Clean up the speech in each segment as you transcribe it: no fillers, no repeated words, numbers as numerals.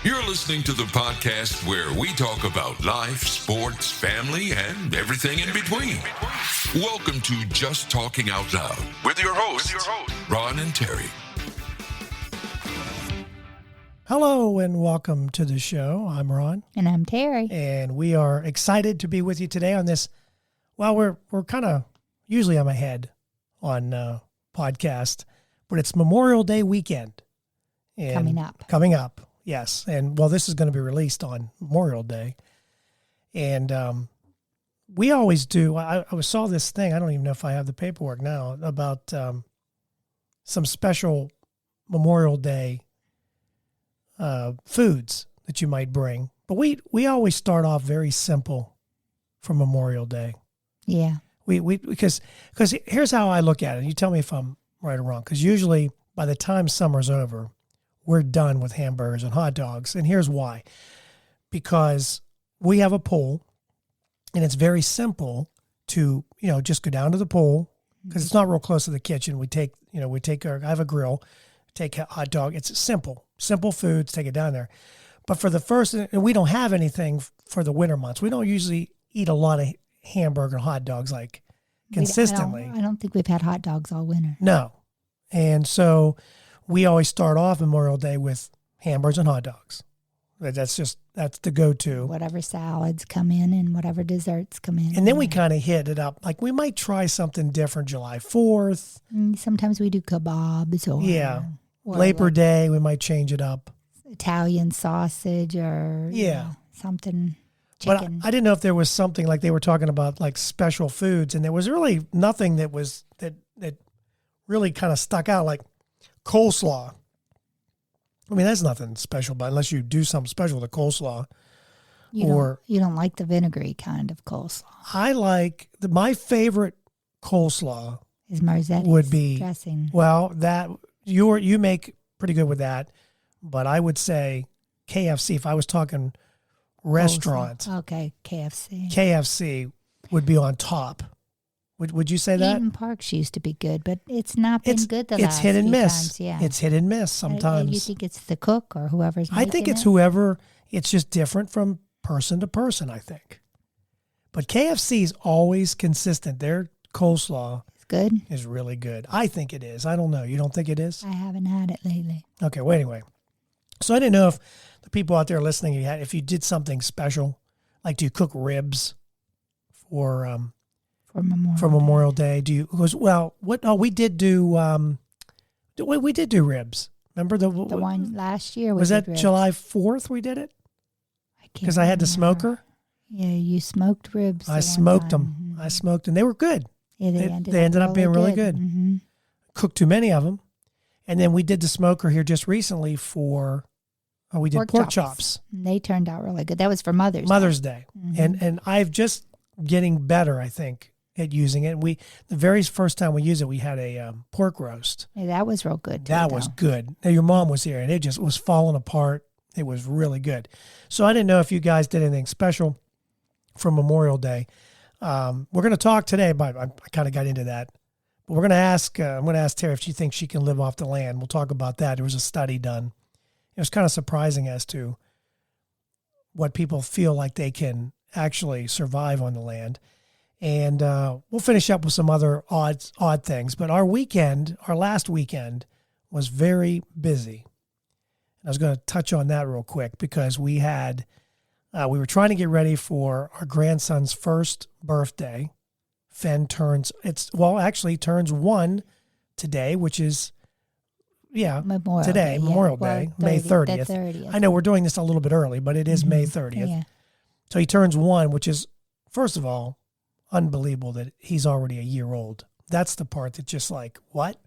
You're listening to the podcast where we talk about life, sports, family, and everything in between. Welcome to Just Talking Out Loud with your hosts, Ron and Terry. Hello and welcome to the show. I'm Ron. And I'm Terry. And we are excited to be with you today on this. Well, we're kind of, usually I'm ahead on podcast, but it's Memorial Day weekend. And Coming up, yes. And well, this is going to be released on Memorial Day. And we always do, I saw this thing, I don't even know if I have the paperwork now, about some special Memorial Day foods that you might bring. But we always start off very simple for Memorial Day. Yeah. Because here's how I look at it. You tell me if I'm right or wrong. Because usually by the time summer's over, we're done with hamburgers and hot dogs. And here's why. Because we have a pool, and it's very simple to, just go down to the pool, because it's not real close to the kitchen. I have a grill, take a hot dog. It's simple foods, take it down there. But for the first, and we don't have anything for the winter months. We don't usually eat a lot of hamburger and hot dogs like consistently. I don't think we've had hot dogs all winter. No. And so we always start off Memorial Day with hamburgers and hot dogs. That's the go-to. Whatever salads come in and whatever desserts come in. And then we kind of hit it up. Like we might try something different July 4th. Sometimes we do kebabs or Labor Day, we might change it up. Italian sausage or something. Chicken. But I didn't know if there was something like they were talking about like special foods, and there was really nothing that really kind of stuck out, like coleslaw. I mean, that's nothing special, but unless you do something special with a coleslaw. You don't like the vinegary kind of coleslaw. I like my favorite coleslaw is Marzetti's would be dressing. Well, that you make pretty good with that, but I would say KFC. If I was talking restaurant, okay, KFC. KFC would be on top. Would you say that? Eden Parks used to be good, but it's not been good the last It's hit and few miss. times, yeah. It's hit and miss sometimes. You think it's the cook or whoever's making it? I think it's whoever. It's just different from person to person, I think. But KFC is always consistent. Their coleslaw is really good. I think it is. I don't know. You don't think it is? I haven't had it lately. Okay, well, anyway. So I didn't know if the people out there listening, if you did something special, like do you cook ribs for Memorial Day? Do you? We did do. We did do ribs. Remember the one last year? Was that July 4th? We did it because I had the smoker. Yeah, you smoked ribs. I smoked them. Mm-hmm. I smoked them. They were good. Yeah, they ended up being really good. Mm-hmm. Cooked too many of them, and then we did the smoker here just recently for. We did pork chops. They turned out really good. That was for Mother's Day. Mm-hmm. And I've just getting better, I think, at using it. The very first time we used it, we had a pork roast. Yeah, that was real good. That was good. Now, your mom was here, and it just was falling apart. It was really good. So I didn't know if you guys did anything special for Memorial Day. We're going to talk today, but I kind of got into that. But we're going to ask. I'm going to ask Terry if she thinks she can live off the land. We'll talk about that. There was a study done. It was kind of surprising as to what people feel like they can actually survive on the land. And we'll finish up with some other odd things. But our last weekend was very busy. And I was going to touch on that real quick because we were trying to get ready for our grandson's first birthday. Fen turns 1 today, which is Memorial Day, May 30th. I know we're doing this a little bit early, but it is May 30th. Yeah. So he turns 1, which is, first of all, unbelievable that he's already a year old. That's the part that's just like, what?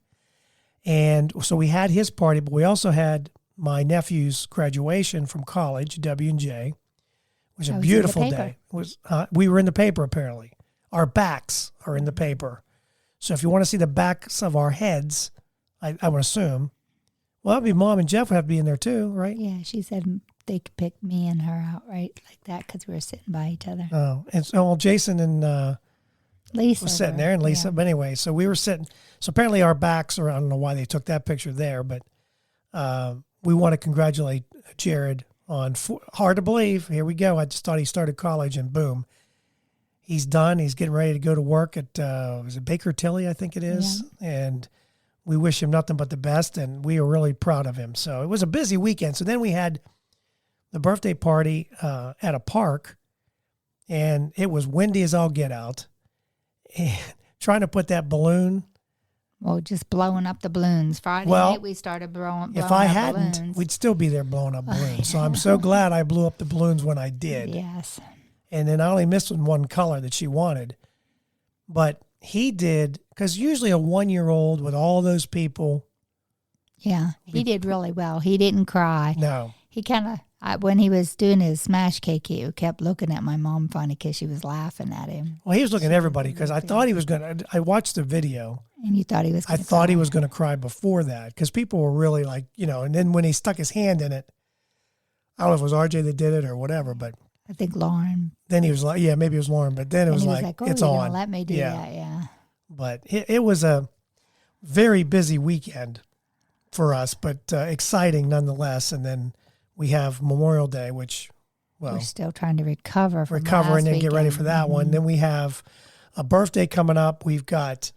And so we had his party, but we also had my nephew's graduation from college, W&J. It was a beautiful day. We were in the paper, apparently. Our backs are in the paper. So if you want to see the backs of our heads, I would assume, well, that'd be Mom and Jeff would have to be in there too, right? Yeah, she said they could pick me and her out right like that because we were sitting by each other. Oh, and so Jason and Lisa was sitting there, and Lisa. Yeah. But anyway, so we were sitting. So apparently our backs are. I don't know why they took that picture there, but we want to congratulate Jared hard to believe. Here we go. I just thought he started college and boom, he's done. He's getting ready to go to work at, was it Baker Tilly, I think it is. Yeah. And we wish him nothing but the best. And we are really proud of him. So it was a busy weekend. So then we had the birthday party at a park, and it was windy as all get out. And trying to put that balloon. Well, just blowing up the balloons. Friday night we started blowing if I up hadn't, balloons. We'd still be there blowing up balloons. So I'm so glad I blew up the balloons when I did. Yes. And then I only missed one color that she wanted. But he did, because usually a 1-year-old with all those people. Yeah, he did really well. He didn't cry. No. He kind of, when he was doing his smash cake, he kept looking at my mom funny because she was laughing at him. Well, he was looking at everybody because I thought he was going to, I watched the video. And you thought he was going to I thought he was going to cry before that because people were really like, and then when he stuck his hand in it, I don't know if it was RJ that did it or whatever, but. I think Lauren. Then he was like, yeah, maybe it was Lauren, but then it was like oh, it's you're on. gonna let me do that, yeah. But it was a very busy weekend for us, but exciting nonetheless. And then we have Memorial Day, which, we're still trying to recover from and then get ready for that one. Then we have a birthday coming up. We've got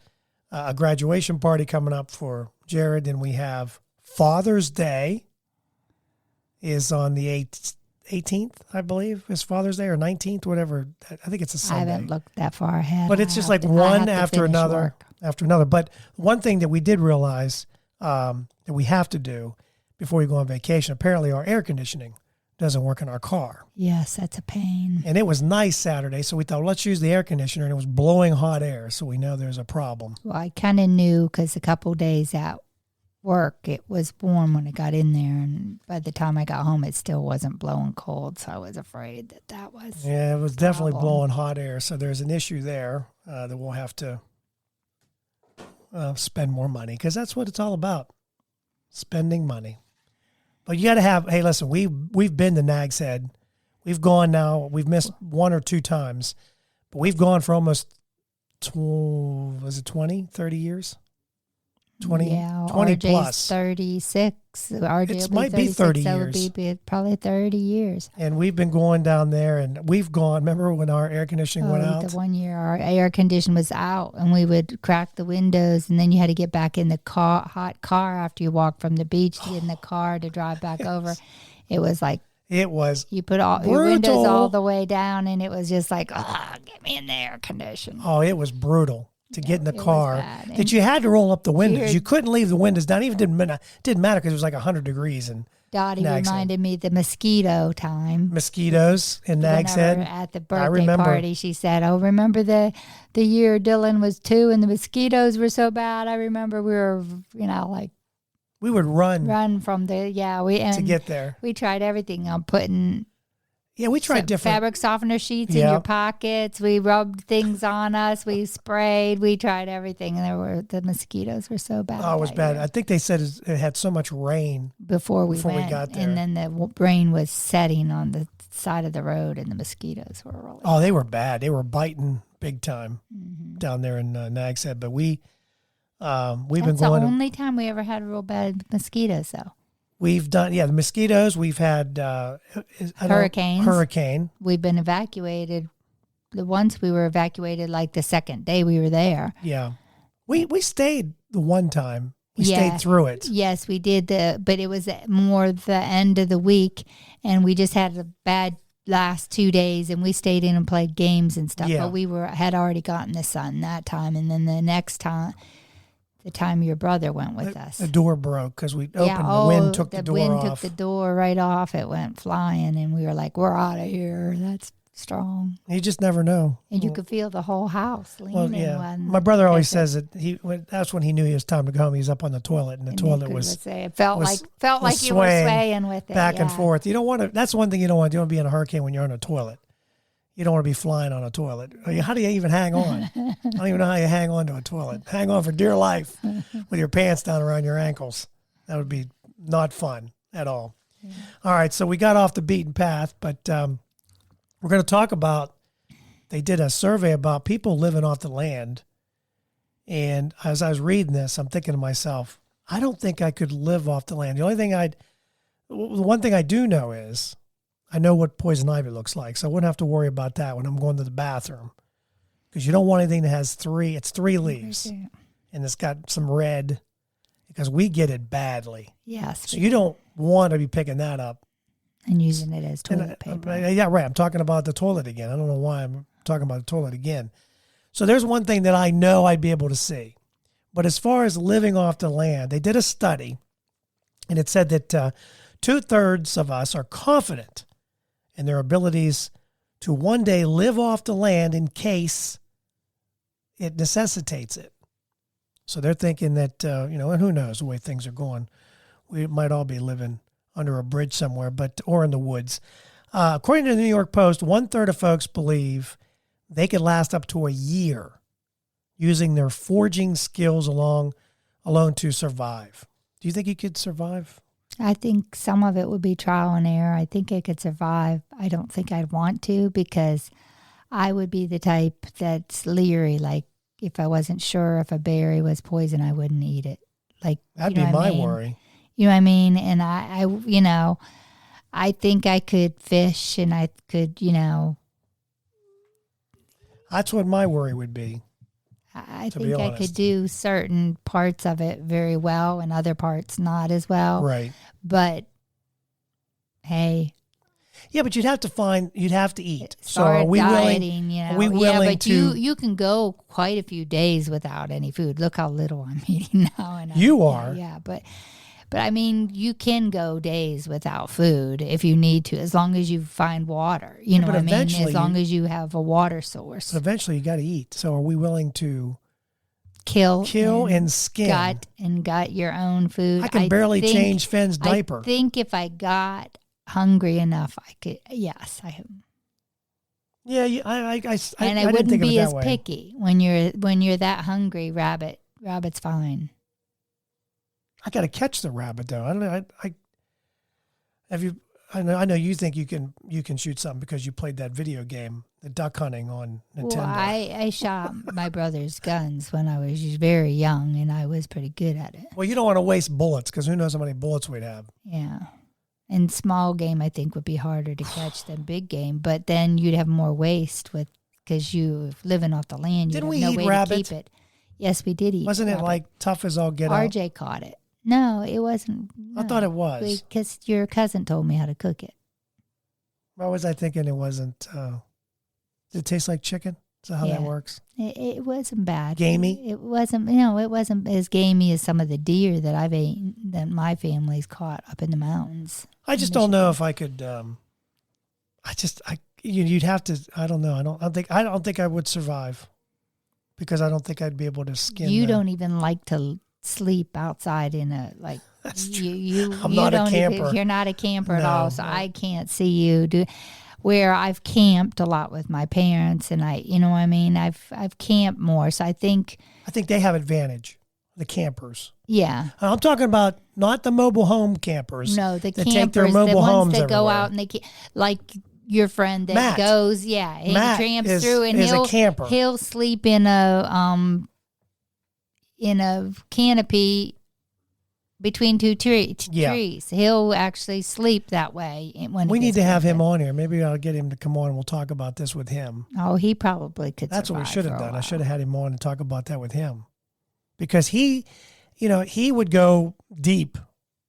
a graduation party coming up for Jared. Then we have Father's Day is on the 18th, I believe, is Father's Day, or 19th, whatever. I think it's a Sunday. I haven't looked that far ahead. But it's just like one after another, after another. But one thing that we did realize that we have to do before we go on vacation, apparently our air conditioning doesn't work in our car. Yes, that's a pain. And it was nice Saturday, so we thought, let's use the air conditioner, and it was blowing hot air, so we know there's a problem. Well, I kind of knew because a couple days at work, it was warm when I got in there, and by the time I got home, it still wasn't blowing cold, so I was afraid that was Yeah, it was definitely blowing hot air, so there's an issue there that we'll have to spend more money, because that's what it's all about, spending money. But you got to have, hey, listen, we've been to Nag's Head. We've gone now, we've missed 1 or 2 times, but we've gone for almost, 20, 30 years? 20, yeah, 20 RJ's plus. 36. RJ It might be 30 so years. It would be probably 30 years. And we've been going down there, and we've gone, remember when our air conditioning went out? The one year our air condition was out, and we would crack the windows, and then you had to get back in the hot car after you walked from the beach to get in the car to drive back over. It was like, it was you put all your windows all the way down, and it was just like, get me in the air conditioner. Oh, it was brutal to get in the car. That you had to roll up the windows. You couldn't leave the windows down. Even didn't matter because it was like 100 degrees. And Dottie reminded me the mosquito time. Mosquitoes in Nag's Head. At the birthday party, she said, "Oh, remember the year Dylan was 2 and the mosquitoes were so bad? I remember we were, like." We would run from to get there. We tried everything on putting. Yeah, we tried different fabric softener sheets in your pockets. We rubbed things on us. We sprayed. We tried everything, and the mosquitoes were so bad. Oh, it was bad. I think they said it had so much rain before we got there, and then the rain was setting on the side of the road, and the mosquitoes were rolling. Oh, they were bad. They were biting big time down there in Nag's Head. But we've been going. That's the only time we ever had real bad mosquitoes, though. We've done, the mosquitoes. We've had hurricanes. Hurricane. We've been evacuated. Once we were evacuated, like the second day we were there. Yeah, we stayed the one time. We stayed through it. Yes, we did. But it was more the end of the week, and we just had a bad last 2 days, and we stayed in and played games and stuff. Yeah. But we had already gotten the sun that time, and then the next time. The time your brother went with us. The door broke because we opened. The wind took the door off. The wind took the door right off. It went flying, and we were like, we're out of here. That's strong. You just never know. And you could feel the whole house leaning. Well, yeah. My brother always says that that's when he knew it was time to go home. He was up on the toilet, and the toilet was. It felt like you were swaying with it. Back and forth. You don't want to. That's one thing you don't want to do. You want to be in a hurricane when you're on a toilet. You don't want to be flying on a toilet. How do you even hang on? I don't even know how you hang on to a toilet. Hang on for dear life with your pants down around your ankles. That would be not fun at all. Yeah. All right, so we got off the beaten path, but we're going to talk about, they did a survey about people living off the land. And as I was reading this, I'm thinking to myself, I don't think I could live off the land. The one thing I do know is I know what poison ivy looks like, so I wouldn't have to worry about that when I'm going to the bathroom. Because you don't want anything that has it's 3 leaves, and it's got some red, because we get it badly. Yes. So you don't want to be picking that up. And using it as toilet paper. Yeah, right. I'm talking about the toilet again. I don't know why I'm talking about the toilet again. So there's one thing that I know I'd be able to see. But as far as living off the land, they did a study, and it said that 2/3 of us are confident in their abilities to one day live off the land in case it necessitates it. So they're thinking that, and who knows the way things are going. We might all be living under a bridge somewhere, or in the woods. According to the New York Post, 1/3 of folks believe they could last up to a year using their forging skills alone to survive. Do you think you could survive? I think some of it would be trial and error. I think I could survive. I don't think I'd want to, because I would be the type that's leery. Like, if I wasn't sure if a berry was poison, I wouldn't eat it. Like, that'd be my worry. You know what I mean? And I think I could fish, and I could, That's what my worry would be. I think I could do certain parts of it very well and other parts not as well. Right. But, hey. Yeah, but you'd have to eat. So are we dieting, willing? Are we willing to? You can go quite a few days without any food. Look how little I'm eating now. And you are. Yeah, but I mean, you can go days without food if you need to, as long as you find water. You know what I mean? As long as you have a water source. But eventually you got to eat. So are we willing to kill and skin? Gut your own food. I can barely change Finn's diaper. I think if I got hungry enough, I could. Yes, I. Yeah, I wouldn't be as picky when you're that hungry. Rabbit's fine. I got to catch the rabbit though. I don't know. I know you think you can shoot something because you played that video game, the duck hunting on Nintendo. Well, I shot my brother's guns when I was very young, and I was pretty good at it. Well, you don't want to waste bullets, because who knows how many bullets we'd have. Yeah. And small game, I think, would be harder to catch than big game, but then you'd have more waste because you living off the land. Didn't you have we no eat way rabbit? to keep it. Yes, we did eat. Wasn't rabbit. It like tough as all get out? RJ caught it. No, it wasn't. No. I thought it was. Because your cousin told me how to cook it. Why was I thinking it wasn't? Did it taste like chicken? Is that how that works? It wasn't bad. Gamey? It wasn't. It wasn't as gamey as some of the deer that I've eaten that my family's caught up in the mountains. I just don't know if I could. You'd have to. I don't know. I don't think I would survive, because I don't think I'd be able to skin. You don't even like to sleep outside in a like. That's true. I'm not a camper. You're not a camper at all, so I can't see you do. Where I've camped a lot with my parents, and I've camped more, so I think they have advantage. The campers. Yeah. I'm talking about not the mobile home campers. No, the that campers, take their mobile the homes ones that everywhere. go out and like your friend that Matt. goes, he Matt tramps through, and is a camper. He'll sleep in a canopy between two trees. He'll actually sleep that way. We need to have him on here. Maybe I'll get him to come on and we'll talk about this with him. Oh, he probably could. That's what we should have done. I should have had him on and talk about that with him. Because he would go deep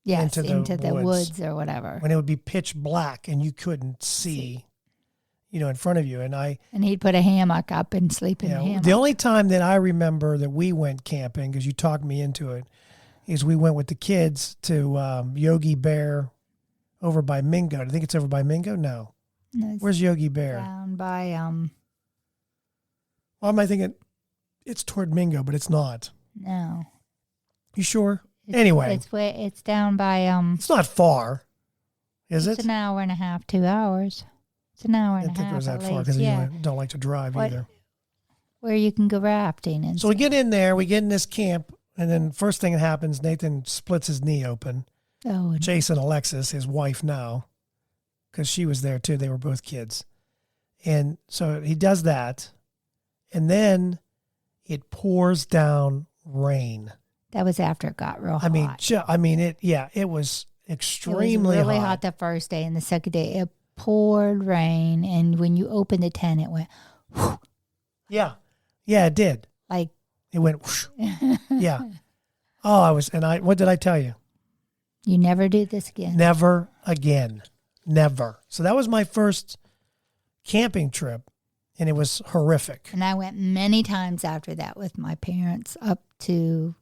into the woods or whatever. When it would be pitch black and you couldn't see, in front of you. And he'd put a hammock up and sleep in the hammock. The only time that I remember that we went camping, because you talked me into it, is we went with the kids to Yogi Bear over by Mingo. I think it's over by Mingo. No, where's Yogi Bear? Down by Why am I thinking it's toward Mingo, but it's not? No. You sure? Anyway, it's down by It's not far, is it? It's an hour and a half, 2 hours. It's an hour and a half. I didn't think it was that far, because you don't like to drive either. Where you can go rafting and. So we get in there, we get in this camp, and then first thing that happens, Nathan splits his knee open. Oh. Jason, Alexis, his wife now, because she was there too. They were both kids, and so he does that, and then it pours down rain. That was after it got real hot. It was extremely It was really hot. hot the first day, and the second day it poured rain, and when you opened the tent, it went whoosh, Yeah. Yeah, it did. like, It went whoosh. Yeah. Oh, what did I tell you? you never do this again. Never again. Never. So that was my first camping trip, and it was horrific. And I went many times after that with my parents up to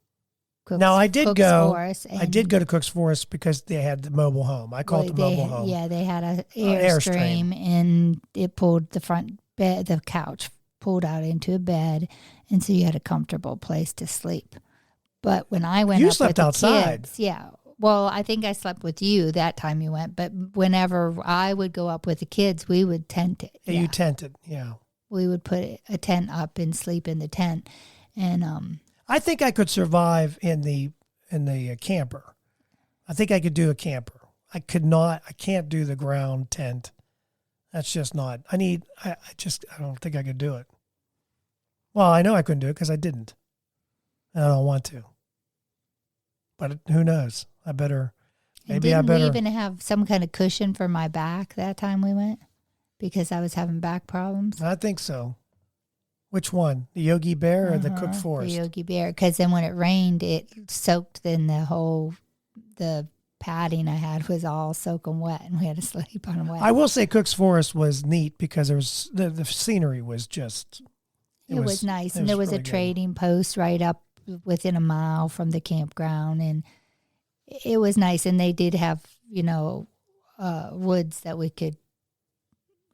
Cook's, Now, I did Cook's go. Forest, I did go to Cook's Forest because they had the mobile home. I call it the mobile home. Yeah, they had an Airstream. Airstream, and it pulled the front bed, the couch pulled out into a bed, and so you had a comfortable place to sleep. But when I went, You up slept with the outside. kids, yeah. Well, I think I slept with you that time you went, but whenever I would go up with the kids, we would tent it. Yeah, you tented. Yeah. We would put a tent up and sleep in the tent, and I think I could survive in the camper. I think I could do a camper. I can't do the ground tent. That's just not. I don't think I could do it. Well, I know I couldn't do it because I didn't. And I don't want to. But who knows? Maybe I better. we even have some kind of cushion for my back that time we went because I was having back problems? I think so. Which one? The Yogi Bear or the Cook Forest? The Yogi Bear. Because then when it rained, it soaked in the padding I had was all soaking wet, and we had to sleep on wet. I will say Cook's Forest was neat because there was the scenery was just. It was nice, and there was really a trading post right up within a mile from the campground, and it was nice. And they did have, woods that we could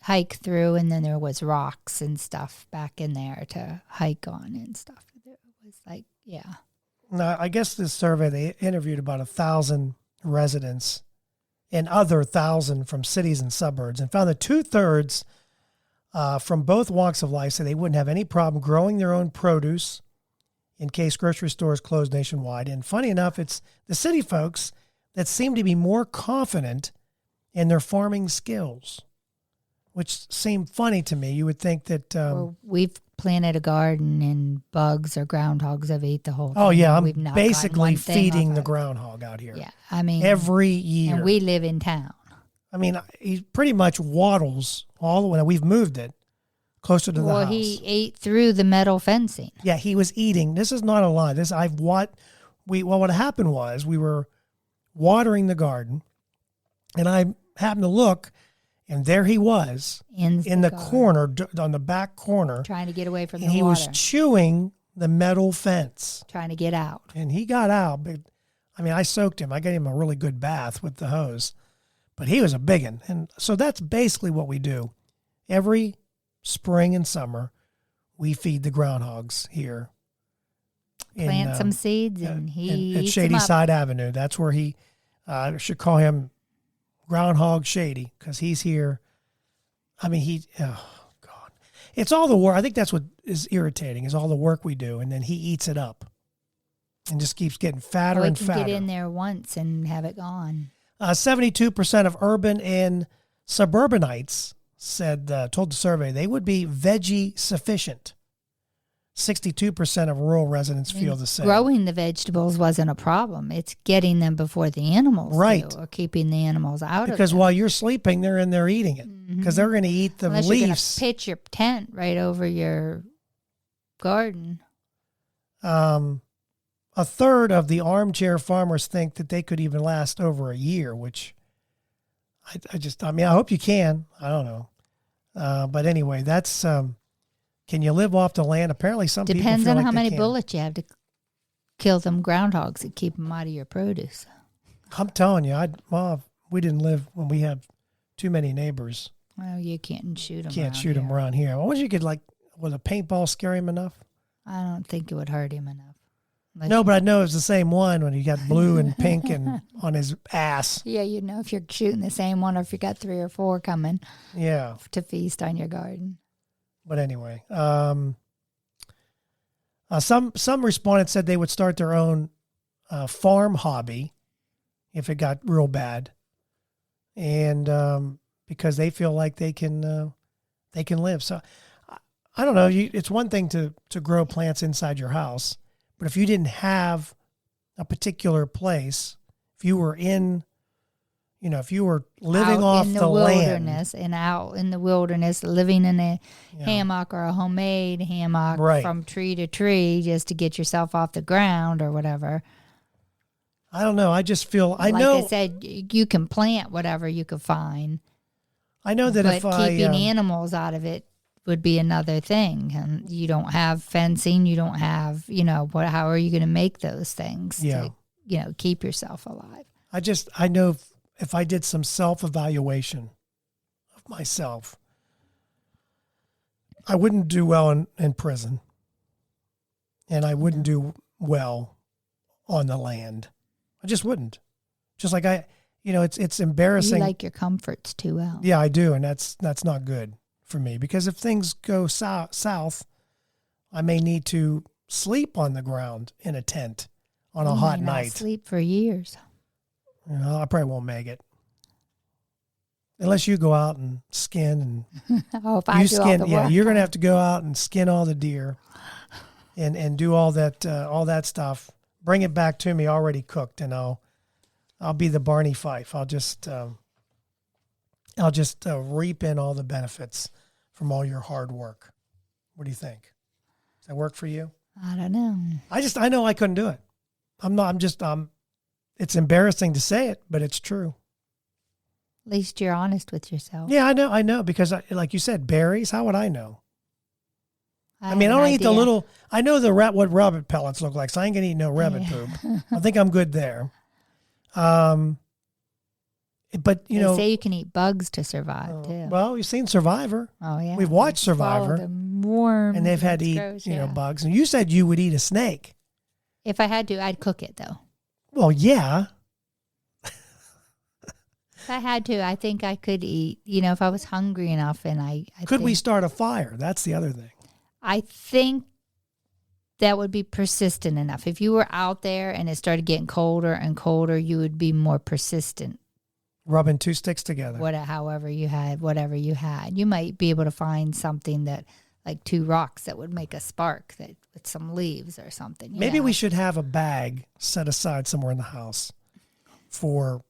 hike through, and then there was rocks and stuff back in there to hike on and stuff. It was like, yeah. Now, I guess this survey, they interviewed about 1,000 residents and other 1,000 from cities and suburbs, and found that 2/3 from both walks of life say they wouldn't have any problem growing their own produce in case grocery stores close nationwide. And funny enough, it's the city folks that seem to be more confident in their farming skills, which seem funny to me. You would think that... Well, we've planted a garden, and bugs or groundhogs have ate the whole thing. Oh, yeah, We've I'm not basically gotten one thing feeding off the it. groundhog out here. Yeah, I mean... Every year. And we live in town. I mean, he pretty much waddles all the way. We've moved it closer to the house. Well, he ate through the metal fencing. Yeah, he was eating. This is not a lie. What happened was we were watering the garden, and I happened to look, and there he was in the corner, on the back corner, trying to get away from the water. He was chewing the metal fence, trying to get out. And he got out. But I mean, I soaked him. I gave him a really good bath with the hose, but he was a big one. And so that's basically what we do every spring and summer. We feed the groundhogs here. Plant some seeds, and he at eats Shady them up. Side Avenue. That's where he. I should call him Groundhog Shady because he's here. I mean, oh God, it's all the work. I think that's what is irritating is all the work we do, and then he eats it up, and just keeps getting fatter and fatter. Get in there once and have it gone. 72% of urban and suburbanites told the survey they would be veggie sufficient. 62% of rural residents feel the same. Growing the vegetables wasn't a problem. It's getting them before the animals do, or keeping the animals out of it. Because while you're sleeping, they're in there eating it. Because they're going to eat the Unless leaves. You're going to pitch your tent right over your garden. A third of the armchair farmers think that they could even last over a year, which I hope you can. I don't know. But anyway, that's, can you live off the land? Apparently some people Depends feel on like how they many can. bullets you have to kill them groundhogs and keep them out of your produce. I'm telling you, we didn't live when we had too many neighbors. Well, you can't shoot them. Can't shoot them around here. I wish you could, would a paintball scare him enough? I don't think it would hurt him enough. No, but I know it's the same one when he got blue and pink and on his ass. Yeah, you'd know if you're shooting the same one or if you got 3 or 4 coming. Yeah. To feast on your garden. But anyway, some respondents said they would start their own farm hobby if it got real bad, and because they feel like they can live. So I don't know. It's one thing to grow plants inside your house, but if you didn't have a particular place, if you were in, if you were living out off in the land, wilderness and out in the wilderness, living in a hammock or a homemade hammock Right. from tree to tree just to get yourself off the ground or whatever. I don't know. I just feel I Like know. I said, you can plant whatever you could find, I know that but if I keeping animals out of it would be another thing. And you don't have fencing, you don't have, how are you going to make those things Yeah. to, keep yourself alive? I know if I did some self-evaluation of myself, I wouldn't do well in prison, and I wouldn't do well on the land. I just wouldn't. Just like it's embarrassing. You like your comforts too well. Yeah, I do, and that's not good for me, because if things go south, I may need to sleep on the ground in a tent on a hot might not night. Sleep for years. I probably won't make it. Unless you go out and skin Oh, if and I you do skin, all the yeah, work. you're gonna have to go out and skin all the deer, and do all that stuff. Bring it back to me already cooked, and I'll be the Barney Fife. I'll just reap in all the benefits from all your hard work. What do you think? Does that work for you? I don't know. I know I couldn't do it. It's embarrassing to say it, but it's true. At least you're honest with yourself. Yeah, I know, because like you said, berries, how would I know? I have mean, I an don't eat the idea. little, I know what rabbit pellets look like, so I ain't going to eat no rabbit poop. I think I'm good there. But, They say you can eat bugs to survive too. well, you've seen Survivor. Oh yeah, We've watched Swallow Survivor, the worms, and they've had to it's eat, gross, yeah. bugs. And you said you would eat a snake. If I had to, I'd cook it though. Well, yeah. If I had to, I think I could eat. If I was hungry enough, and I Could we think- start a fire? That's the other thing. I think that would be persistent enough. If you were out there and it started getting colder and colder, you would be more persistent. Rubbing two sticks together. Whatever you had, you might be able to find something that, like 2 rocks, that would make a spark with some leaves or something. Maybe we should have a bag set aside somewhere in the house for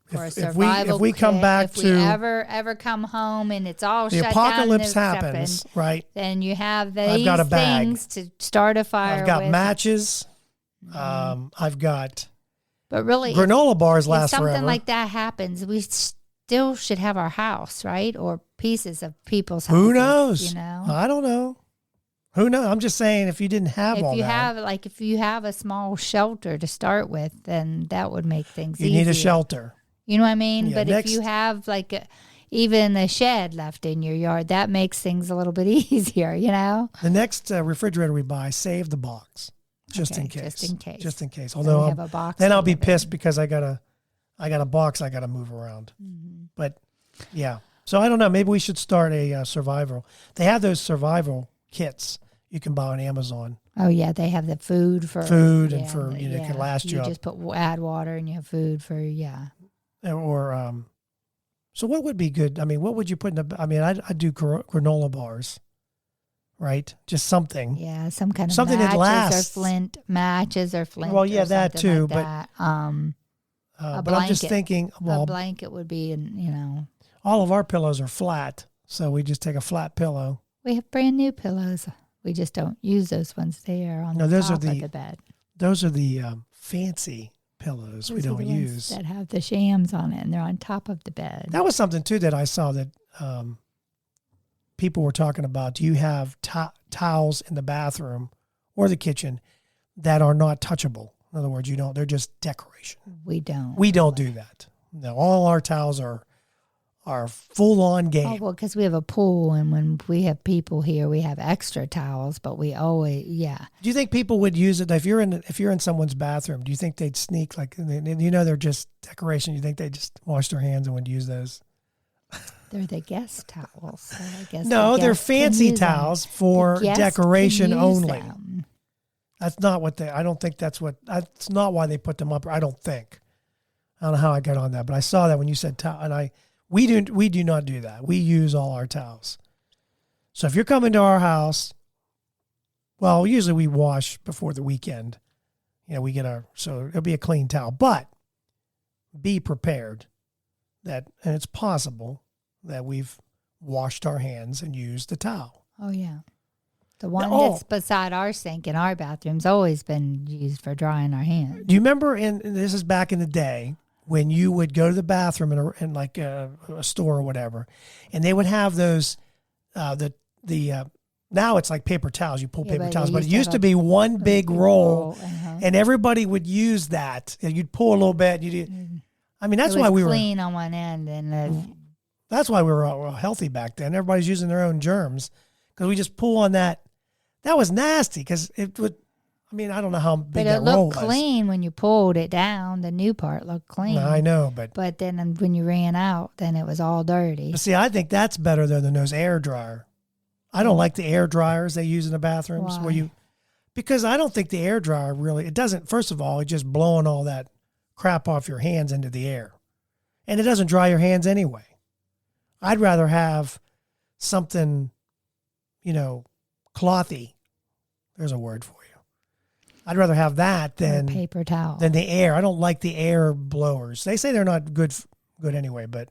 For a if survival we come kit. back if to we ever come home and it's all the shut apocalypse down and happens, happened, right? then you have I've these got a bag. things to start a fire I've got with. matches. I've got But really, granola bars if last something forever. like that happens, we still should have our house, right? Or pieces of people's houses. Who knows? You know? I don't know. Who knows? I'm just saying, if you didn't have all that, If you have a small shelter to start with, then that would make things you easier. need a shelter. You know what I mean? Yeah, But next- if you have even a shed left in your yard, that makes things a little bit easier, The next refrigerator we buy, save the box, just Okay, in case. just in case. Just in case. So Although we have a box then to I'll be live in. pissed because I got a box I got to move around. Mm-hmm. But yeah, so I don't know. Maybe we should start a survival. They have those survival kits you can buy on Amazon. Oh yeah, they have the food for And for it can last you You up. just add water and you have food for Or so what would be good? I mean, what would you put in I do granola bars, right? Just something. Yeah, some kind of Something that lasts. Matches or flint. Well, yeah, or that something too, like but- that. But I'm just blanket. thinking, A blanket would be, all of our pillows are flat, so we just take a flat pillow. we have brand new pillows. We just don't use those ones there on No, the those are top of the- the bed. Those are the fancy pillows we Those are don't the ones use. that have the shams on it, and they're on top of the bed. That was something too that I saw that people were talking about. Do you have towels in the bathroom or the kitchen that are not touchable? In other words, they're just decoration. We don't. We don't do that. No, all our towels are full on Oh, game. well, because we have a pool, and when we have people here, we have extra towels, but we always, Do you think people would use it if you're in someone's bathroom? Do you think they'd sneak they're just decoration? You think they just wash their hands and would use those? they're the guest towels. So I guess No, the they're guests can fancy use them. towels for The guests decoration can use only. them. That's not what I don't think that's not why they put them up. I don't think. I don't know how I got on that, but I saw that when you said towel, and we do not do that. We use all our towels. So if you're coming to our house, well, usually we wash before the weekend. We get so it'll be a clean towel, but be prepared and it's possible that we've washed our hands and used a towel. Oh, yeah. The one that's beside our sink in our bathroom's always been used for drying our hands. Do you remember, and this is back in the day, when you would go to the bathroom in like a store or whatever, and they would have those, now it's like paper towels. You pull paper towels, but it used to be one big roll, and everybody would use that. And you'd pull a little bit. I mean, that's why we were clean on one end, and that's why we were all healthy back then. Everybody's using their own germs because we just pull on that. That was nasty because it would. I mean, I don't know how big that roll was. But it looked clean when you pulled it down. The new part looked clean. No, I know, but then when you ran out, then it was all dirty. But see, I think that's better than those air dryer. I don't like the air dryers they use in the bathrooms. Why? Because I don't think the air dryer really, it doesn't, first of all, it's just blowing all that crap off your hands into the air. And it doesn't dry your hands anyway. I'd rather have something, clothy. There's a word for you. I'd rather have that than paper towel. Than the air. I don't like the air blowers. They say they're not good anyway, but.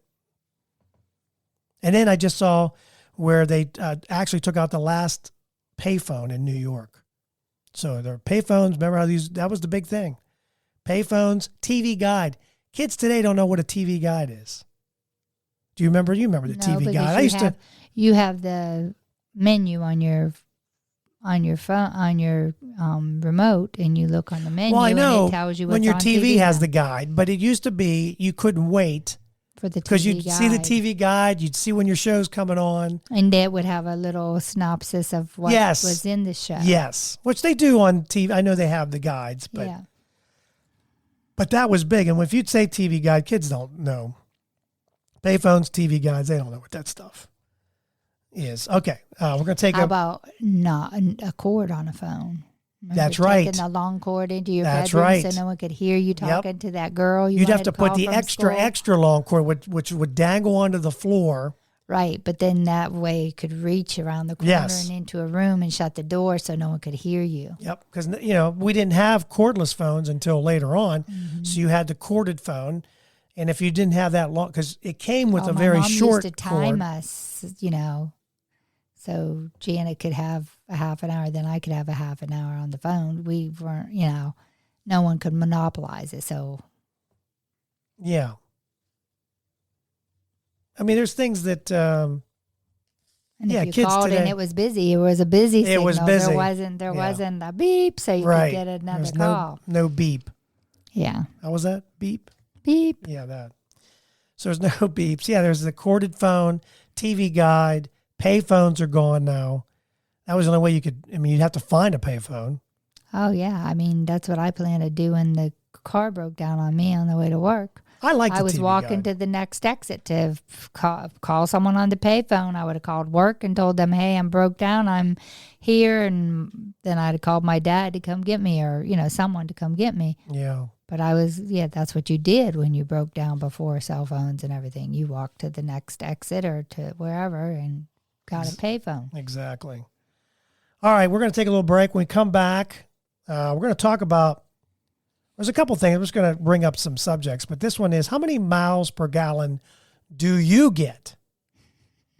And then I just saw where they actually took out the last payphone in New York. So their payphones, remember how that was the big thing. Payphones, TV guide. Kids today don't know what a TV guide is. Do you remember? You remember the TV guide? You have the menu on your phone, on your remote, and you look on the menu. Well, I know and it tells you what's when your on TV has the guide, but it used to be you couldn't wait for the TV because you'd guide. see the TV guide, you'd see when your show's coming on, and that would have a little synopsis of what was in the show. Yes, which they do on TV. I know they have the guides, but but that was big. And if you'd say TV guide, kids don't know. Payphones, TV guides, they don't know what that stuff is. Okay, we're going to take How about not a cord on a phone? Remember that's right. Taking the long cord into your that's bedroom right. so no one could hear you talking to that girl. You'd have to put the extra long cord, which would dangle onto the floor. Right, but then that way it could reach around the corner and into a room and shut the door so no one could hear you. Yep, because we didn't have cordless phones until later on, so you had the corded phone, and if you didn't have that long, because it came with a very short used to cord. time us, so Janet could have a half an hour, then I could have a half an hour on the phone. We weren't, no one could monopolize it. So, yeah. I mean, there's things that, and if you kids called today, and it was busy, it was a busy signal. It was busy. There wasn't a beep, so you could get another call. No beep. Yeah. How was that? Beep? Beep. Yeah, that. So there's no beeps. Yeah, there's the corded phone, TV guide, pay phones are gone now. That was the only way you'd have to find a pay phone. Oh, yeah. I mean, that's what I planned to do when the car broke down on me on the way to work. I was TV walking guide. to the next exit to call someone on the payphone. I would have called work and told them, hey, I'm broke down. I'm here. And then I'd have called my dad to come get me or, someone to come get me. Yeah. But that's what you did when you broke down before cell phones and everything. You walked to the next exit or to wherever and got a payphone. Exactly. All right, we're going to take a little break. When we come back, we're going to talk about, there's a couple things. I'm just going to bring up some subjects, but this one is, how many miles per gallon do you get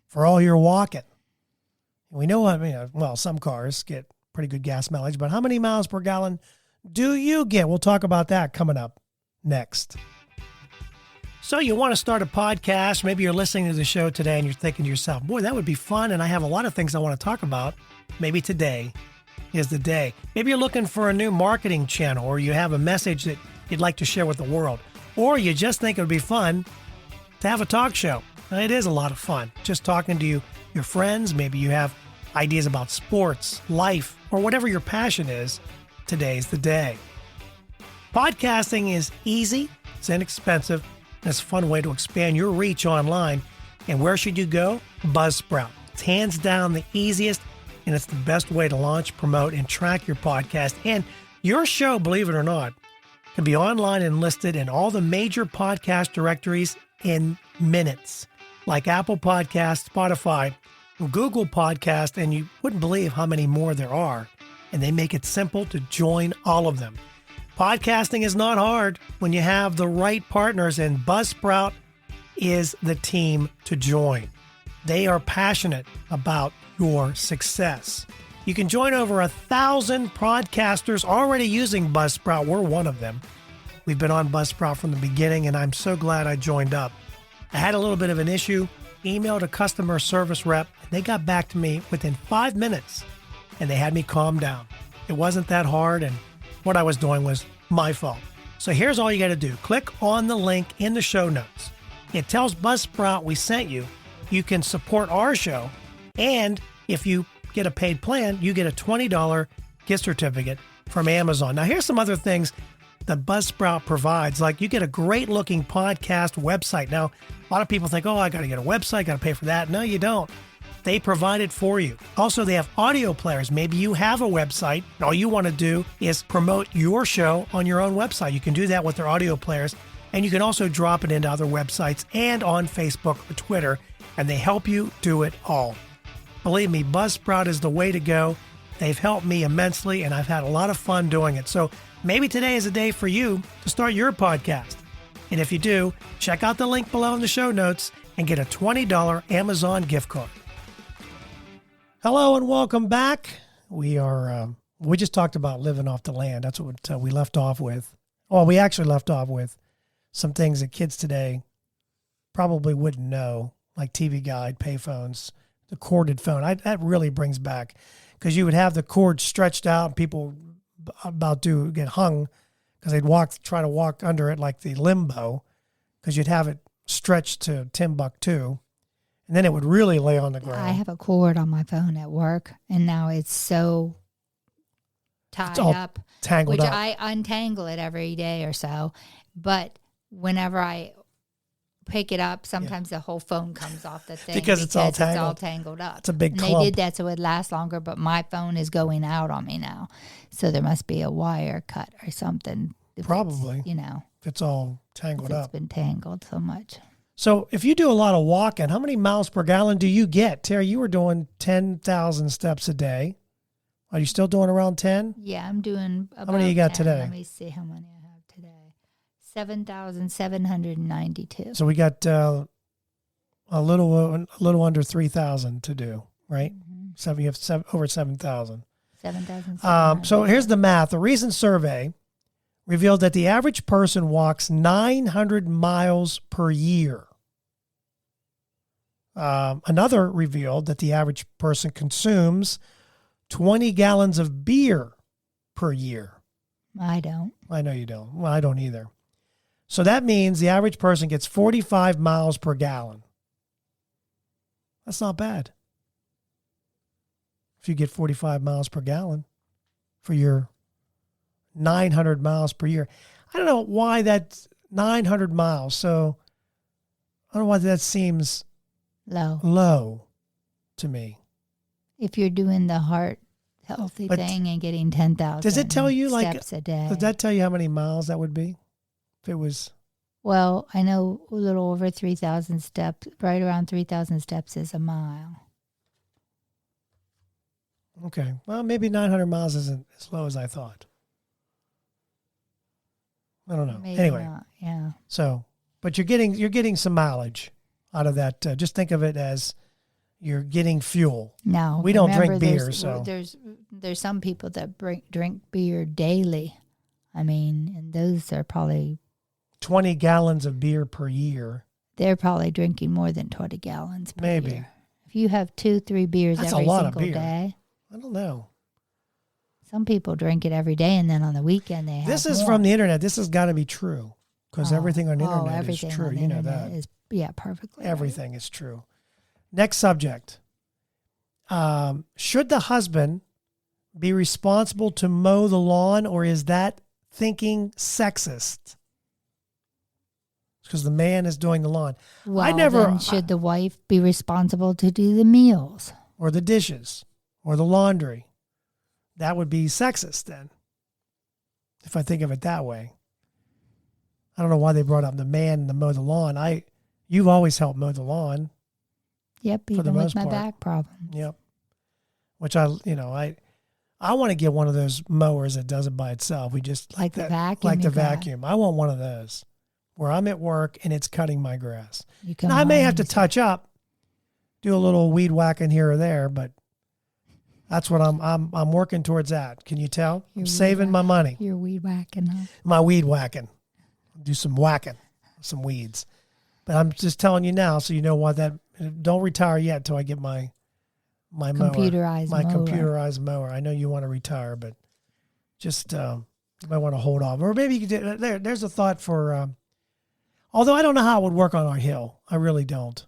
for all your walking? We know, some cars get pretty good gas mileage, but how many miles per gallon do you get? We'll talk about that coming up next. So you want to start a podcast. Maybe you're listening to the show today and you're thinking to yourself, boy, that would be fun. And I have a lot of things I want to talk about. Maybe today is the day. Maybe you're looking for a new marketing channel, or you have a message that you'd like to share with the world, or you just think it would be fun to have a talk show. Now, it is a lot of fun just talking to your friends. Maybe you have ideas about sports, life, or whatever your passion is. Today's the day. Podcasting is easy, it's inexpensive, and it's a fun way to expand your reach online. And where should you go? Buzzsprout. It's hands down the easiest, and it's the best way to launch, promote, and track your podcast. And your show, believe it or not, can be online and listed in all the major podcast directories in minutes, like Apple Podcasts, Spotify, Google Podcast, and you wouldn't believe how many more there are. And they make it simple to join all of them. Podcasting is not hard when you have the right partners, and Buzzsprout is the team to join. They are passionate about your success. You can join over 1,000 podcasters already using Buzzsprout. We're one of them. We've been on Buzzsprout from the beginning, and I'm so glad I joined up. I had a little bit of an issue, emailed a customer service rep, and they got back to me within 5 minutes, and they had me calm down. It wasn't that hard, and what I was doing was my fault. So here's all you got to do. Click on the link in the show notes. It tells Buzzsprout we sent you. You can support our show, and if you get a paid plan, you get a $20 gift certificate from Amazon. Now, here's some other things that Buzzsprout provides. Like, you get a great looking podcast website. Now, a lot of people think, oh, I got to get a website, got to pay for that. No, you don't. They provide it for you. Also, they have audio players. Maybe you have a website. All you want to do is promote your show on your own website. You can do that with their audio players. And you can also drop it into other websites and on Facebook or Twitter, and they help you do it all. Believe me, Buzzsprout is the way to go. They've helped me immensely, and I've had a lot of fun doing it. So maybe today is a day for you to start your podcast. And if you do, check out the link below in the show notes and get a $20 Amazon gift card. Hello and welcome back. We just talked about living off the land. That's what we left off with. Well, we actually left off with some things that kids today probably wouldn't know, like TV Guide, payphones, the corded phone. That really brings back, because you would have the cord stretched out and people about to get hung because they'd try to walk under it like the limbo, because you'd have it stretched to Timbuktu, and then it would really lay on the ground. I have a cord on my phone at work, and now it's so tied up, tangled up. I untangle it every day or so. But whenever I pick it up, sometimes the whole phone comes off the thing because it's all tangled up. It's a big clump. They did that so it lasts longer, but my phone is going out on me now. So there must be a wire cut or something. Probably. If it's all tangled up. It's been tangled so much. So if you do a lot of walking, how many miles per gallon do you get? Terry, you were doing 10,000 steps a day. Are you still doing around 10? Yeah, I'm doing about How many you got 10. today? Let me see how many I have today. 7,792. So we got a little under 3,000 to do, right? Mm-hmm. So you have over 7,000. 7,700. So here's the math. A recent survey revealed that the average person walks 900 miles per year. Another revealed that the average person consumes 20 gallons of beer per year. I don't. I know you don't. Well, I don't either. So that means the average person gets 45 miles per gallon. That's not bad. If you get 45 miles per gallon for your 900 miles per year. I don't know why that's 900 miles. So I don't know why that seems low to me. If you're doing the heart healthy thing and getting 10,000 does it tell you steps a day. Does that tell you how many miles that would be? If it was. Well, I know a little over 3,000 steps, right around 3,000 steps is a mile. Okay. Well, maybe 900 miles isn't as low as I thought. I don't know. Maybe anyway. not, yeah. So, but you're getting some mileage out of that. Just think of it as you're getting fuel. No, we don't drink beer, so there's some people that drink beer daily. I mean, and those are probably 20 gallons of beer per year. They're probably drinking more than 20 gallons per Maybe. year. If you have 2-3 beers That's every a lot single of beer. day. I don't know. Some people drink it every day, and then on the weekend they have This is more. from the internet. This has got to be true, because everything on the internet is everything true. on the You know internet that. is perfectly right. Everything is true. Next subject. Should the husband be responsible to mow the lawn, or is that thinking sexist? Because the man is doing the lawn. Well, then should the wife be responsible to do the meals? Or the dishes, or the laundry. That would be sexist then, if I think of it that way. I don't know why they brought up the man and the mow the lawn. You've always helped mow the lawn. Yep, for the even most with my part. back problem. Yep. Which I want to get one of those mowers that does it by itself. We just Like the vacuum. I want one of those. where I'm at work and it's cutting my grass. You come Now, I may home have to and touch up, do a little weed whacking here or there, but that's what I'm working towards that. Can you tell? I'm saving my money. You're weed whacking, huh? My weed whacking. Do some whacking, some weeds. But I'm just telling you now, so you know what that. Don't retire yet until I get my Computerized mower, mower. computerized mower. I know you want to retire, but just you might want to hold off, or maybe you could. There's a thought for. Although I don't know how it would work on our hill, I really don't.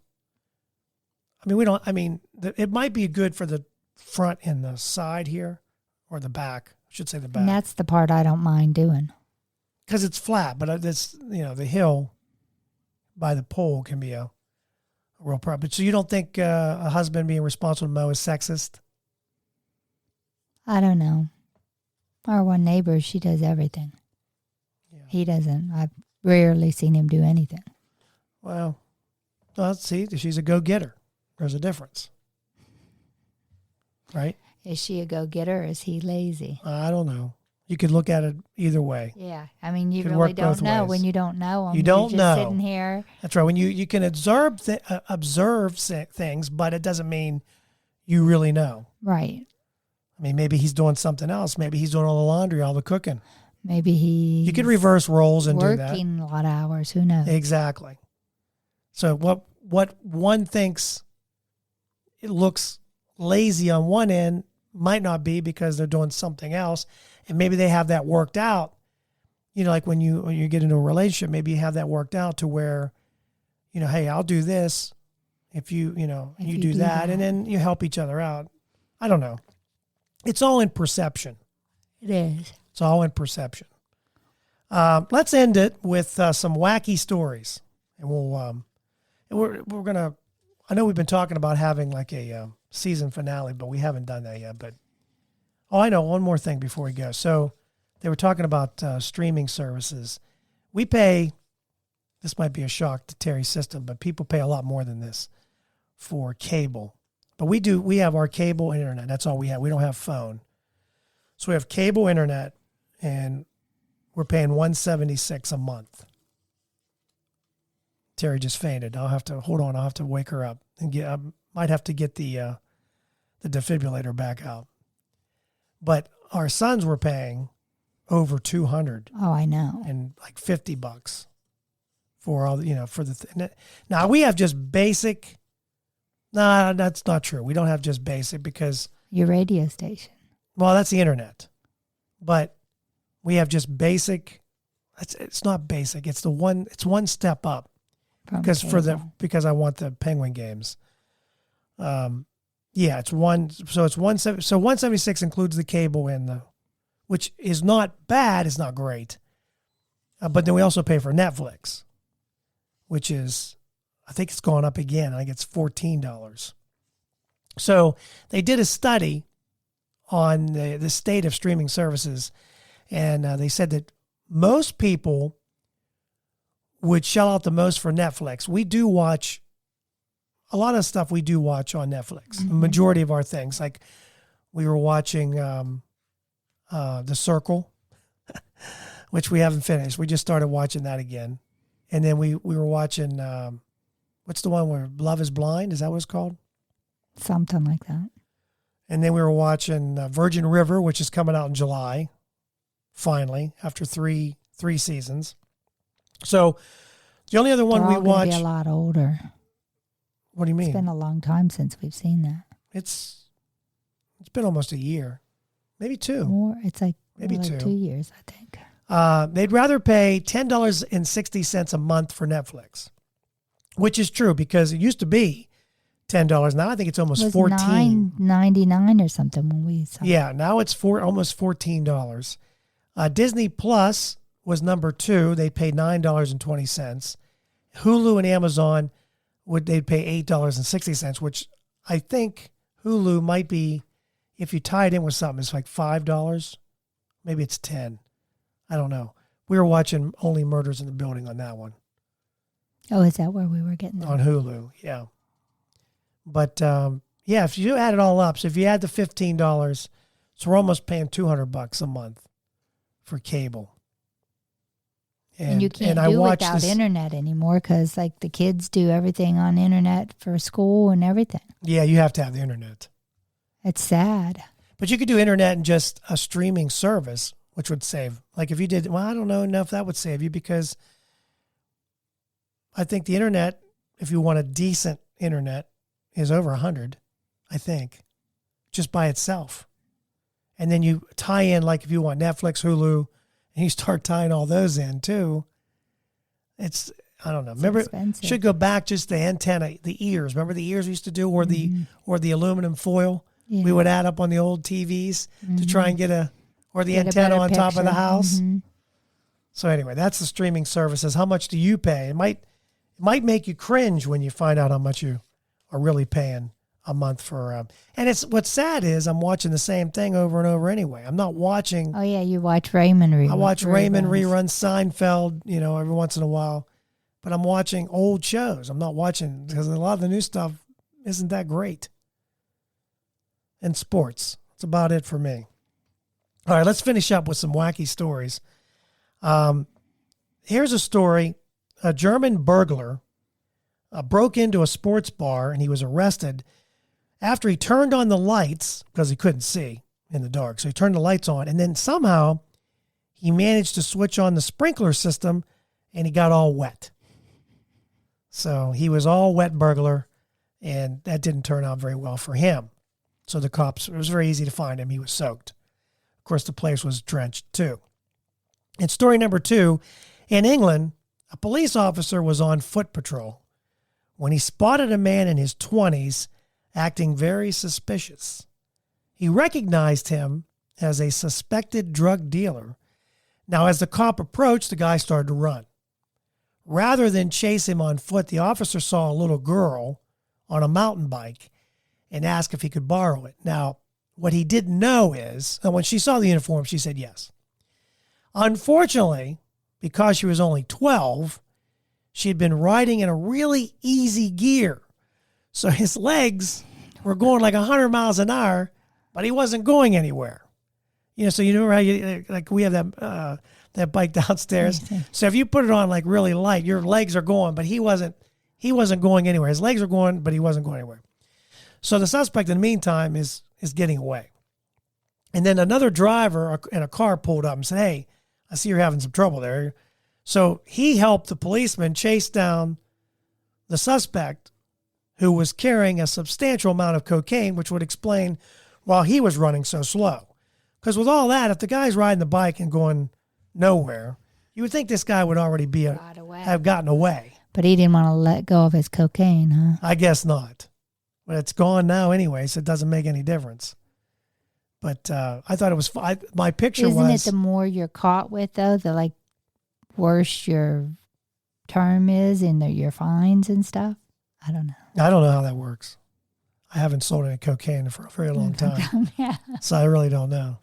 I mean, we don't. I mean, it might be good for the front and the side here, or the back. I should say the back. And that's the part I don't mind doing. Because it's flat, but it's, the hill by the pole can be a real problem. So you don't think a husband being responsible to mow is sexist? I don't know. Our one neighbor, she does everything. Yeah. He doesn't. I've rarely seen him do anything. Well, see, she's a go-getter. There's a difference. Right? Is she a go-getter or is he lazy? I don't know. You could look at it either way. Yeah. I mean, you Could really work don't both know ways. when you don't know him. You don't You're just know. sitting here. That's right. When you can observe things, but it doesn't mean you really know. Right. I mean, maybe he's doing something else. Maybe he's doing all the laundry, all the cooking. Maybe You could reverse roles and do that. working a lot of hours. Who knows? Exactly. So what one thinks it looks lazy on one end might not be because they're doing something else, and maybe they have that worked out. Like when you get into a relationship, maybe you have that worked out to where, hey, I'll do this if you do that, and then you help each other out. I don't know. It's all in perception. It is. It's all in perception. Let's end it with some wacky stories, and we're gonna. I know we've been talking about having like a season finale, but we haven't done that yet. But I know one more thing before we go. So they were talking about streaming services. We pay. This might be a shock to Terry's system, but people pay a lot more than this for cable. But we do. We have our cable and internet. That's all we have. We don't have phone. So we have cable, internet, and we're paying $176 a month. Terry just fainted. I'll have to hold on. I'll have to wake her up and I might have to get the defibrillator back out. But our sons were paying over $200 Oh, I know. and like $50 for all for the. Now we have just basic. No, that's not true. We don't have just basic because Your radio station. well, that's the internet, but we have just basic. It's not basic. It's one step up. From Because cable. I want the Penguin games. It's one. So it's 170. So 176 includes the cable and which is not bad. It's not great. But then we also pay for Netflix, which is, I think it's gone up again. I think it's $14. So they did a study on the state of streaming services, and they said that most people would shell out the most for Netflix. We do watch a lot of stuff. We do watch on Netflix. Mm-hmm. The majority of our things, like we were watching The Circle, which we haven't finished. We just started watching that again, and then we were watching what's the one where Love Is Blind? Is that what it's called? Something like that. And then we were watching Virgin River, which is coming out in July, finally after three seasons. So the only other one They're we all gonna watch. be a lot older. What do you mean? It's been a long time since we've seen that. It's been almost a year, maybe two. More, it's like Maybe more like two. 2 years, I think. They'd rather pay $10.60 a month for Netflix, which is true because it used to be $10. Now I think it's almost It was $14. $9.99 or something when we saw. Yeah, now it's almost $14. Disney Plus was number 2. They pay $9.20. Hulu and Amazon they'd pay $8.60, which I think Hulu might be, if you tie it in with something, it's like $5. Maybe it's $10. I don't know. We were watching Only Murders in the Building on that one. Oh, is that where we were getting On that? Hulu, yeah. But if you add it all up, so if you add the $15, so we're almost paying $200 a month for cable. And you can't I do watched without this, internet anymore because, like, the kids do everything on internet for school and everything. Yeah, you have to have the internet. It's sad. But you could do internet and just a streaming service, which would save. Like if you did, well, I don't know enough that would save you because I think the internet, if you want a decent internet, is over 100, I think, just by itself. And then you tie in, like if you want Netflix, Hulu, and you start tying all those in too. It's, I don't know. Remember, expensive. should go back just the antenna, the ears. Remember the ears we used to do, or the aluminum foil Yeah. we would add up on the old TVs to try and get the Get a antenna better on top of the picture. house. Mhm. So anyway, that's the streaming services. How much do you pay? It might make you cringe when you find out how much you are really paying a month for. And it's what's sad is I'm watching the same thing over and over anyway. I'm not watching. Oh, yeah, you watch Raymond reruns. I watch Raymond reruns Seinfeld, every once in a while, but I'm watching old shows. I'm not watching because a lot of the new stuff isn't that great. And sports. That's about it for me. All right, let's finish up with some wacky stories. Here's a story. A German burglar broke into a sports bar and he was arrested after he turned on the lights because he couldn't see in the dark. So he turned the lights on and then somehow he managed to switch on the sprinkler system and he got all wet. So he was all wet burglar and that didn't turn out very well for him. So the cops, it was very easy to find him. He was soaked. Of course, the place was drenched too. And story number 2, in England, a police officer was on foot patrol when he spotted a man in his 20s acting very suspicious. He recognized him as a suspected drug dealer. Now, as the cop approached, the guy started to run. Rather than chase him on foot, the officer saw a little girl on a mountain bike and asked if he could borrow it. Now, what he didn't know is, and when she saw the uniform, she said yes. Unfortunately, because she was only 12, she had been riding in a really easy gear. So his legs were going like 100 miles an hour, but he wasn't going anywhere. So you know how like we have that bike downstairs. So if you put it on like really light, your legs are going, but he wasn't going anywhere. His legs were going, but he wasn't going anywhere. So the suspect in the meantime is getting away. And then another driver in a car pulled up and said, "Hey, I see you're having some trouble there." So he helped the policeman chase down the suspect who was carrying a substantial amount of cocaine, which would explain why he was running so slow. Because with all that, if the guy's riding the bike and going nowhere, you would think this guy would already have gotten away. But he didn't want to let go of his cocaine, huh? I guess not. But it's gone now anyway, so it doesn't make any difference. But I thought it was my picture was... Isn't it the more you're caught with, though, the worse your term is in your fines and stuff? I don't know. I don't know how that works. I haven't sold any cocaine for a very long time. Yeah. So I really don't know.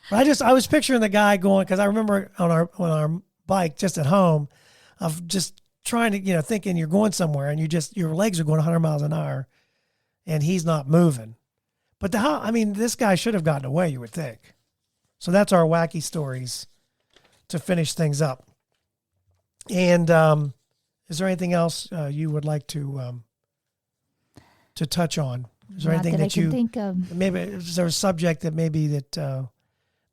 But I was picturing the guy going, because I remember on our bike just at home, of just trying to, thinking you're going somewhere and your legs are going 100 miles an hour and he's not moving. But this guy should have gotten away, you would think. So that's our wacky stories to finish things up. And is there anything else you would like to touch on? Is there anything that you think of? Maybe is there a subject that maybe that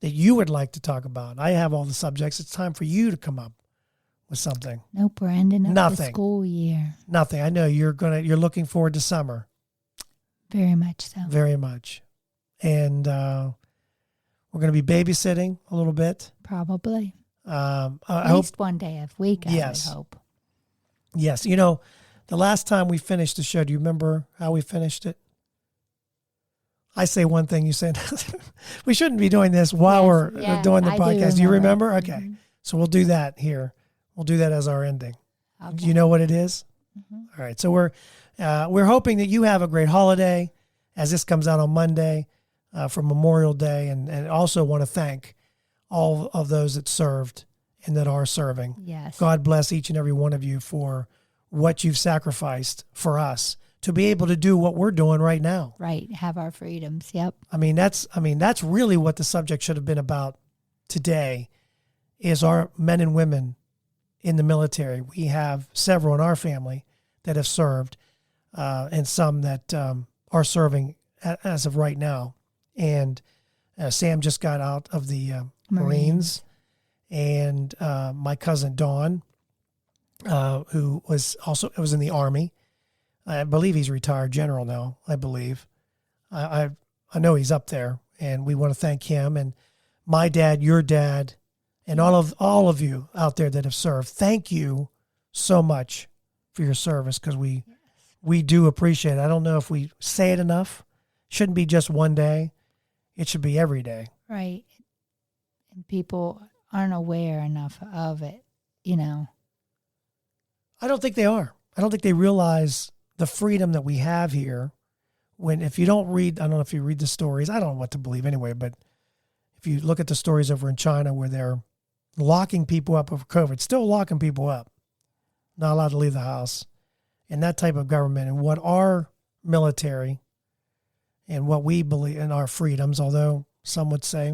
you would like to talk about? I have all the subjects. It's time for you to come up with something. No, Brandon. Nothing. The school year. Nothing. I know you're looking forward to summer. Very much so. Very much. And we're going to be babysitting a little bit. Probably. At least one day a week, yes. I would hope. Yes. The last time we finished the show, do you remember how we finished it? I say one thing, you say another. We shouldn't be doing this while we're doing the podcast. Do you remember? Okay. Mm-hmm. So we'll do that here. We'll do that as our ending. Okay. Do you know what it is? Mm-hmm. All right. So we're hoping that you have a great holiday as this comes out on Monday for Memorial Day, and also want to thank all of those that served and that are serving. Yes. God bless each and every one of you for what you've sacrificed for us to be able to do what we're doing right now. Right. Have our freedoms. Yep. That's really what the subject should have been about today, is our men and women in the military. We have several in our family that have served, and some that are serving as of right now. And Sam just got out of the Marines. And my cousin Dawn, who was in the Army. I believe he's a retired general now, I believe. I know he's up there, and we want to thank him. And my dad, your dad, and all of you out there that have served, thank you so much for your service, because we do appreciate it. I don't know if we say it enough. It shouldn't be just one day. It should be every day. Right. And people aren't aware enough of it, I don't think they are. I don't think they realize the freedom that we have here. If you don't read, I don't know if you read the stories, I don't know what to believe anyway, but if you look at the stories over in China where they're locking people up over COVID, still locking people up, not allowed to leave the house, and that type of government, and what our military and what we believe in our freedoms, although some would say,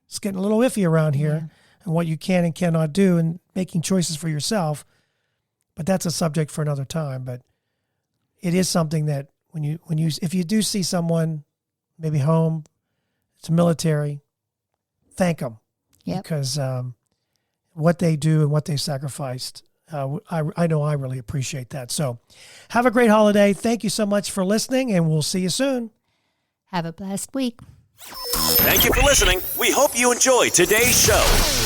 it's getting a little iffy around here, and what you can and cannot do, and making choices for yourself. But that's a subject for another time. But it is something that if you do see someone maybe home, it's military, thank them. Yep. Because what they do and what they sacrificed, I know I really appreciate that. So have a great holiday. Thank you so much for listening, and we'll see you soon. Have a blessed week. Thank you for listening. We hope you enjoyed today's show.